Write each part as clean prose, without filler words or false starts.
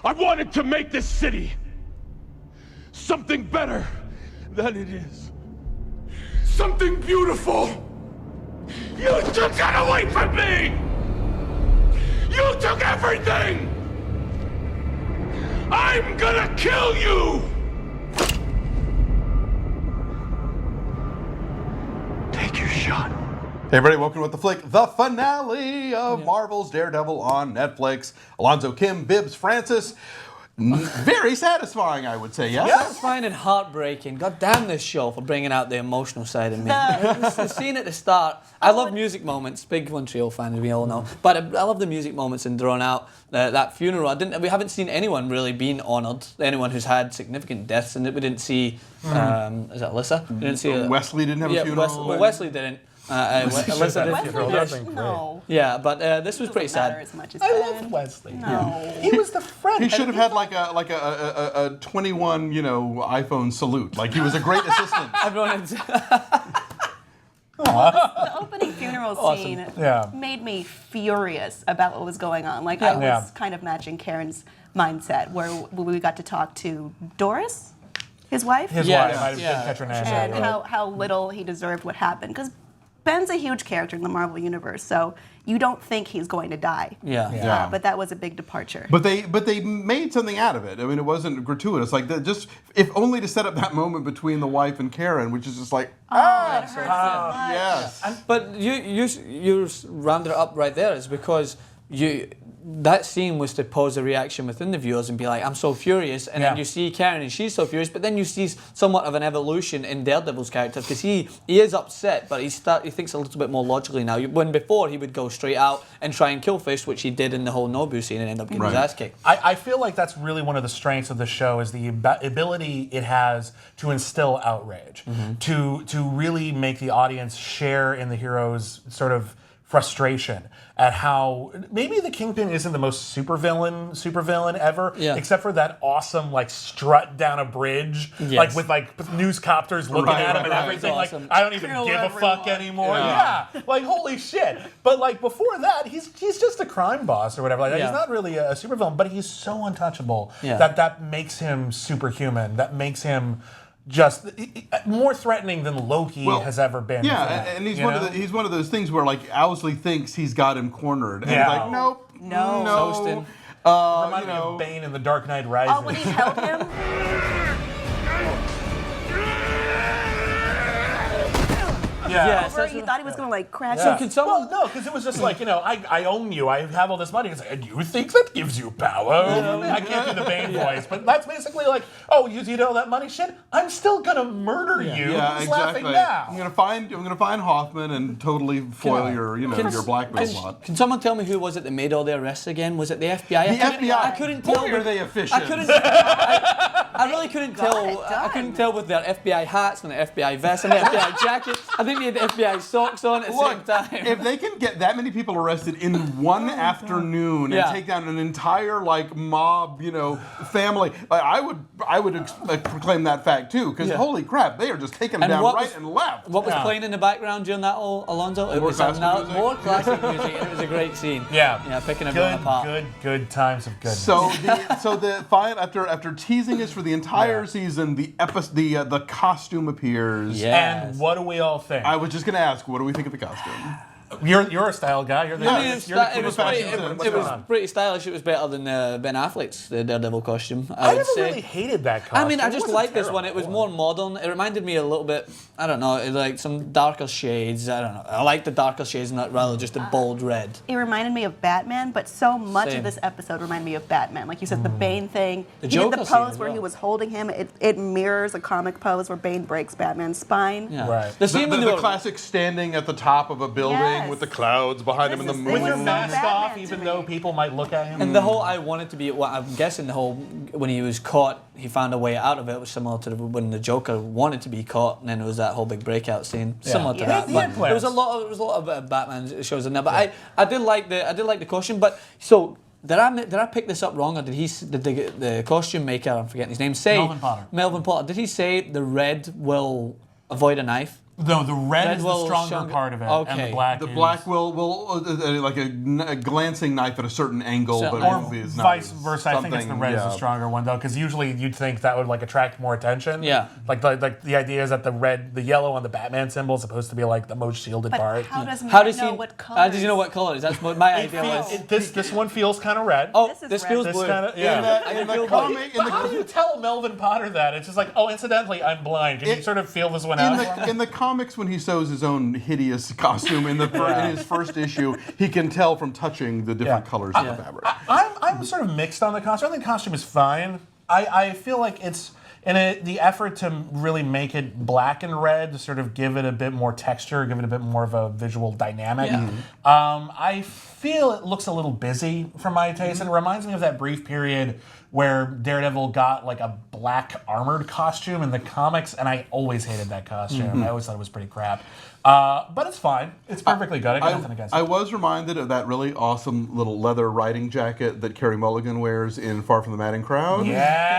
I wanted to make this city something better than it is. Something beautiful. You took that away from me! You took everything! I'm gonna kill you! Take your shot. Hey everybody, welcome to What the Flick, the finale of Marvel's Daredevil on Netflix. Alonso, Kim, Bibbs, Francis. Very satisfying, I would say, yes? Satisfying and heartbreaking. God damn this show for bringing out the emotional side of me. The scene at the start, I love music moments. Big Montreal fan, as we all know. But I love the music moments and throwing out that funeral. We haven't seen anyone really being honoured. Anyone who's had significant deaths, and we didn't see. Is that Alyssa? We didn't see Wesley didn't have a funeral. Wesley didn't. Alyssa didn't. No. Yeah, but this was pretty sad. As much as I love Wesley. No. He was the friend. He should have had like a 21, iPhone salute. Like he was a great assistant. Everyone. The opening funeral scene made me furious about what was going on. Like I was kind of matching Karen's mindset, where we got to talk to Doris, his wife. His wife. I didn't catch her name. And how little he deserved what happened. Because Ben's a huge character in the Marvel Universe, so you don't think he's going to die. Yeah. But that was a big departure. But they made something out of it. I mean, it wasn't gratuitous. Like just if only to set up that moment between the wife and Karen, which is just like it hurts so much. yes. But you rounded it up right there. Is because that scene was to pose a reaction within the viewers and be like, I'm so furious. And then you see Karen and she's so furious, but then you see somewhat of an evolution in Daredevil's character because he is upset, but he thinks a little bit more logically now. When before he would go straight out and try and kill Fisk, which he did in the whole Nobu scene and end up getting his ass kicked. I feel like that's really one of the strengths of the show is the ability it has to instill outrage, to really make the audience share in the hero's sort of frustration at how maybe the Kingpin isn't the most supervillain ever, except for that awesome strut down a bridge, with news copters looking at him and everything. Awesome. I don't even give a fuck anymore. Holy shit. But before that, he's just a crime boss or whatever. He's not really a supervillain, but he's so untouchable that makes him superhuman. That makes him just more threatening than Loki has ever been. Yeah, and he's one of those things where Owlsley thinks he's got him cornered, and he's like, nope, no. Toasting. Reminded me of Bane in The Dark Knight Rises. Oh, when he held him? You thought he was going to crash. So can someone? Well, no, because it was just I own you. I have all this money. It's like, do you think that gives you power? I can't do the Bane voice, but that's basically you know that money shit. I'm still gonna murder you. Yeah, Who's exactly. laughing now? I'm gonna find Hoffman and totally foil your blackmail plot. Can someone tell me who was it that made all the arrests again? Was it the FBI? The FBI. I couldn't tell. Boy, are they efficient? I really couldn't tell. I couldn't tell with their FBI hats and the FBI vests and the FBI jacket. I think they had the FBI socks on at the same time. If they can get that many people arrested in one afternoon and take down an entire mob, family, I would proclaim that fact too. Because holy crap, they are just taking them down right and left. What was playing in the background during that, Alonso? It was more classic music. And it was a great scene. Yeah, picking everyone apart. Good times of goodness. So the fine after teasing us for the entire season, the costume appears. Yes. And what do we all think? I was just going to ask, what do we think of the costume? You're a style guy. You're the it was pretty stylish. It was better than Ben Affleck's Daredevil costume. I never really hated that costume. I mean, I just liked this one. It was more modern. It reminded me a little bit, I don't know, like some darker shades. I don't know. I like the darker shades, not rather just a bold red. It reminded me of Batman, but so much of this episode reminded me of Batman. Like you said, the Bane thing. The he did Joker the scene pose as where well. he was holding him. It mirrors a comic pose where Bane breaks Batman's spine. Yeah. Right. The scene The classic standing at the top of a building with the clouds behind him in the moon. With your so mask Batman off, to even me. though people might look at him. And the whole I wanted to be, well, I'm guessing the whole, when he was caught, he found a way out of it. It was similar to when the Joker wanted to be caught, and then it was that whole big breakout scene, similar to that. But there was a lot of Batman shows in there. But I did like the costume. But so did I pick this up wrong, or did the costume maker, I'm forgetting his name, say Melvin Potter. Melvin Potter? Did he say the red will avoid a knife? No, the red is the will stronger part of it, and Okay. the black The is... black will like a glancing knife at a certain angle, So- but Or it is not vice versa. I think it's the something- red is the yeah. stronger one, though, because usually you'd think that would like attract more attention. Yeah. Like the idea is that the yellow on the Batman symbol is supposed to be like the most shielded But part. how does How Matt does know he? what color? How does he know what color it is? That's what my idea was. This one feels kind of red. Oh, This is this red. feels This blue. kinda- yeah. In the feel comic, But how do you tell Melvin Potter that? It's just like, oh, incidentally, I'm blind. Can you sort of feel this one out? in the comics, when he sews his own hideous costume in his first issue, he can tell from touching the different colors of the fabric. I'm sort of mixed on the costume. I think the costume is fine. I feel like it's the effort to really make it black and red to sort of give it a bit more texture, give it a bit more of a visual dynamic. Yeah. I feel it looks a little busy for my taste, and it reminds me of that brief period where Daredevil got like a black armored costume in the comics, and I always hated that costume. I always thought it was pretty crap. But it's fine. It's perfectly good. I got nothing against it. I was reminded of that really awesome little leather riding jacket that Carey Mulligan wears in Far From the Madding Crowd.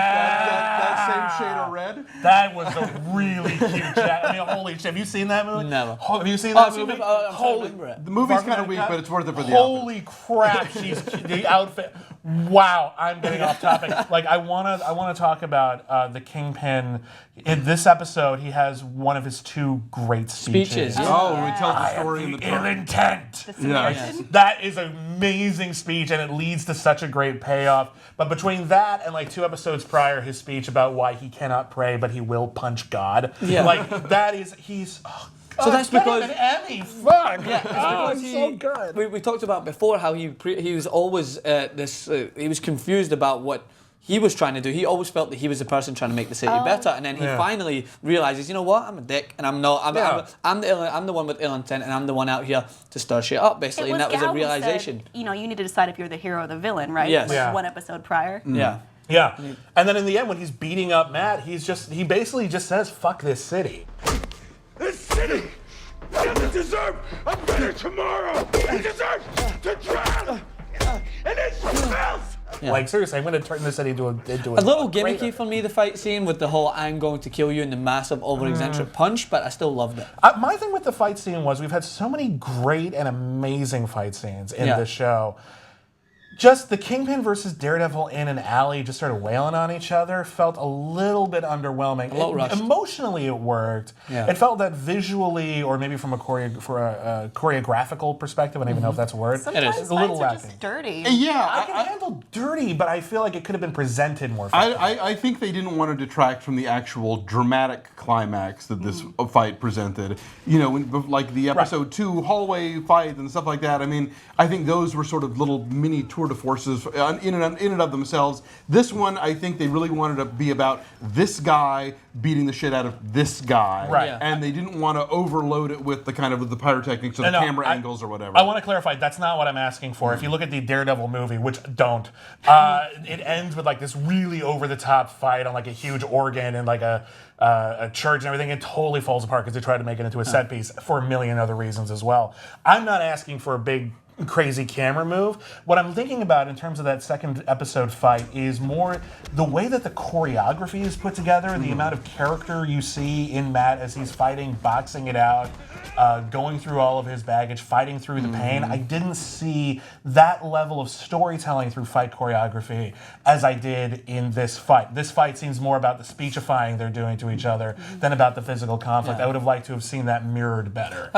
That same shade of red. That was a really cute jacket. I mean, holy shit. Have you seen that movie? Never. Have you seen that I've seen movie? it, I'm trying to remember it. The movie's Far From kind of the weak, Madding but it's worth it for the Holy crap! She's the outfit. Wow, I'm getting off topic. Like I wanna talk about the Kingpin. In this episode, he has one of his two great speeches. Yeah. Oh, when he tells the story in the Ill intent. The Samaritan? That is an amazing speech, and it leads to such a great payoff. But between that and like 2 episodes prior, his speech about why he cannot pray but he will punch God. Yeah. Like that is he's. Oh, So that's get him because- an Emmy. Fuck. Yeah, it's because it's so good. We talked about before how he was always he was confused about what he was trying to do. He always felt that he was the person trying to make the city better, and then he finally realizes, you know what, I'm a dick, and I'm not. I'm the one with ill intent, and I'm the one out here to stir shit up, basically. And that was a Gal who realization. said, you need to decide if you're the hero or the villain, right? Yes. Like Yeah. 1 episode prior. Yeah. Yeah. And then in the end, when he's beating up Matt, he basically just says, "Fuck this city." This city doesn't deserve a better tomorrow. It deserves to drown in its filth. Yeah. Like seriously, I'm going to turn this city into a A little gimmicky for me, the fight scene with the whole "I'm going to kill you" and the massive over-eccentric punch, but I still loved it. My thing with the fight scene was we've had so many great and amazing fight scenes in Yeah. this show. Just the Kingpin versus Daredevil in an alley, just sort of wailing on each other, felt a little bit underwhelming. A little rushed. Emotionally, it worked. Yeah. It felt that visually, or maybe from a choreographical perspective, I don't even know if that's a word. Sometimes It's a little fights are lacking. just dirty. Yeah, I can handle dirty, but I feel like it could have been presented more. I think they didn't want to detract from the actual dramatic climax that this fight presented. Like the episode 2 hallway fight and stuff like that. I mean, I think those were sort of little mini tour de forces in and of themselves. This one, I think they really wanted to be about this guy beating the shit out of this guy. Right. Yeah. And they didn't want to overload it with the kind of the pyrotechnics or the camera angles or whatever. I want to clarify, that's not what I'm asking for. If you look at the Daredevil movie, which don't, it ends with like this really over-the-top fight on like a huge organ and like a church and everything. It totally falls apart because they tried to make it into a set piece for a million other reasons as well. I'm not asking for a big crazy camera move. What I'm thinking about in terms of that second episode fight is more the way that the choreography is put together, the amount of character you see in Matt as he's fighting, boxing it out, going through all of his baggage, fighting through the pain. I didn't see that level of storytelling through fight choreography as I did in this fight. This fight seems more about the speechifying they're doing to each other than about the physical conflict. Yeah. I would have liked to have seen that mirrored better.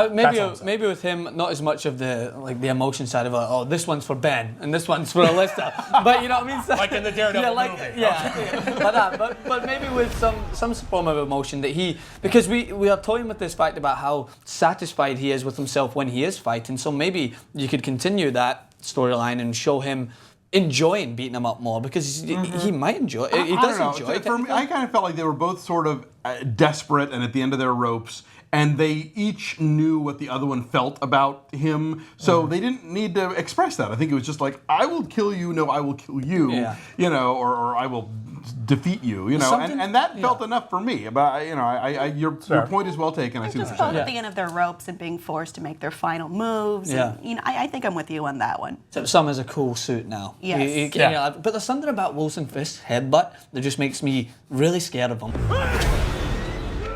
Maybe with him, not as much of the emotion side of this one's for Ben and this one's for Alyssa, but you know what I mean. So, Like in the Daredevil movie. Like that. But maybe with some form of emotion that because we are toying with this fact about how satisfied he is with himself when he is fighting. So maybe you could continue that storyline and show him enjoying beating him up more because he might enjoy it. He does enjoy it. For me, I kind of felt like they were both sort of desperate and at the end of their ropes. And they each knew what the other one felt about him, so they didn't need to express that. I think it was just like, I will kill you, no, I will kill you, or I will defeat you, and that felt enough for me. But your point is well taken. I see what Just you're both saying. at the end of their ropes and being forced to make their final moves. Yeah. And, I think I'm with you on that one. Except Sam has a cool suit now. Yes. But there's something about Wilson Fisk's headbutt that just makes me really scared of him.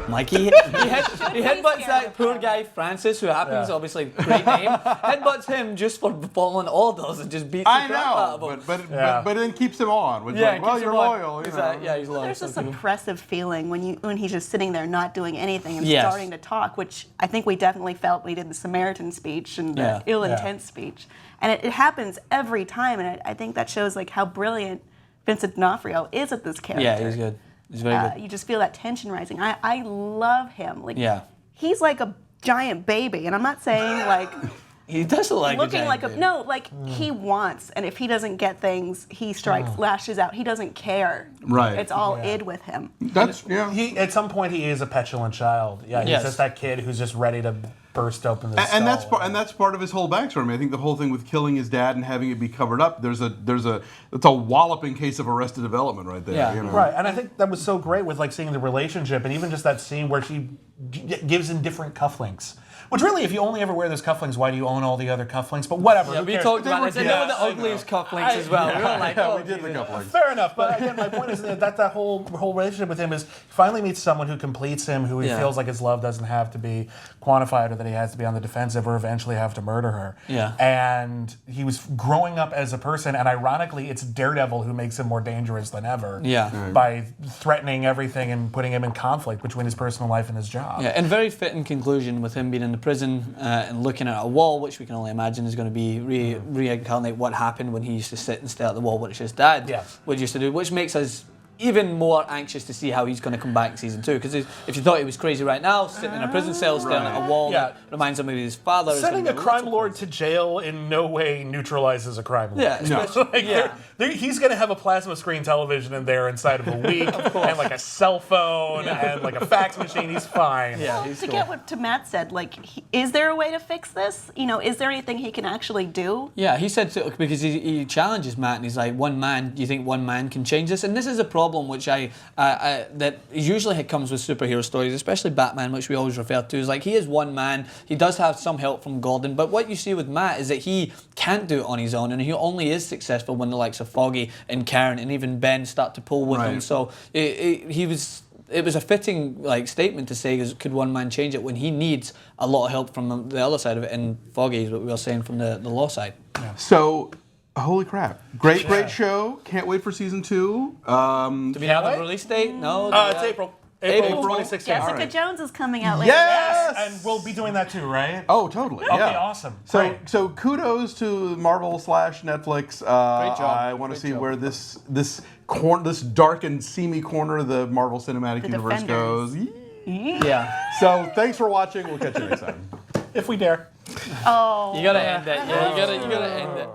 Mikey, he headbutts that poor guy Francis, who happens obviously great name. Headbutts him just for following orders and just beats the crap out of him. But then keeps him on. Which like, well, you're loyal. You know. Yeah, he's loyal. There's this oppressive feeling when he's just sitting there not doing anything and starting to talk, which I think we definitely felt when he did the Samaritan speech and the ill intent speech. And it happens every time, and I think that shows like how brilliant Vincent D'Onofrio is at this character. Yeah, he's good. He's very good. You just feel that tension rising. I love him. Like he's like a giant baby, and I'm not saying like he does look like looking a like baby. no, like he wants, and if he doesn't get things, he strikes, lashes out. He doesn't care. Right. It's all id with him. That's He at some point he is a petulant child. Yeah, he's just that kid who's just ready to burst open the skull. And that's part of his whole backstory. I mean, I think the whole thing with killing his dad and having it be covered up. It's a walloping case of Arrested Development right there. Yeah. You know? Right, and I think that was so great with like seeing the relationship, and even just that scene where she gives him different cufflinks. Which really, if you only ever wear those cufflinks, why do you own all the other cufflinks? But whatever. Yeah, who we cares? talked about this. And they were the ugliest cufflinks as well. We were like, we did the cufflinks. Fair enough, but again, my point is that whole relationship with him is he finally meets someone who completes him, who he feels like his love doesn't have to be quantified, or that he has to be on the defensive, or eventually have to murder her. Yeah. And he was growing up as a person, and ironically, it's Daredevil who makes him more dangerous than ever. Yeah. By threatening everything and putting him in conflict between his personal life and his job. Yeah, and very fitting conclusion with him being in the prison and looking at a wall, which we can only imagine is going to be reincarnate what happened when he used to sit and stare at the wall, which his dad would used to do, which makes us even more anxious to see how he's going to come back in season 2. Because if you thought he was crazy right now, sitting in a prison cell, staring at a wall that reminds him of his father. Sending a crime lord to jail in no way neutralizes a crime lord. Yeah, He's going to have a plasma screen television in there inside of a week, and like a cell phone, and like a fax machine. He's fine. Yeah, he's cool. Get what Matt said, like, is there a way to fix this? You know, is there anything he can actually do? Yeah, he said so, because he challenges Matt, and he's like, one man, do you think one man can change this? And this is a problem which that usually comes with superhero stories, especially Batman, which we always refer to, is like he is one man. He does have some help from Gordon, but what you see with Matt is that he can't do it on his own, and he only is successful when the likes of Foggy and Karen and even Ben start to pull with him. So it was a fitting statement to say, could one man change it, when he needs a lot of help from the other side of it, and Foggy is what we were saying from the law side. Yeah. So. Holy crap. Great show. Can't wait for season 2. Do we have a release date? No? It's April 2016. Jessica Jones is coming out later. Yes! And we'll be doing that too, right? Oh, totally. Okay, Yeah. awesome. So kudos to Marvel/Netflix. Great job. I want to see where this dark and seamy corner of the Marvel Cinematic Universe goes. Yeah. So thanks for watching. We'll catch you next time. If we dare. Oh. You gotta end it. Yeah, you gotta end it.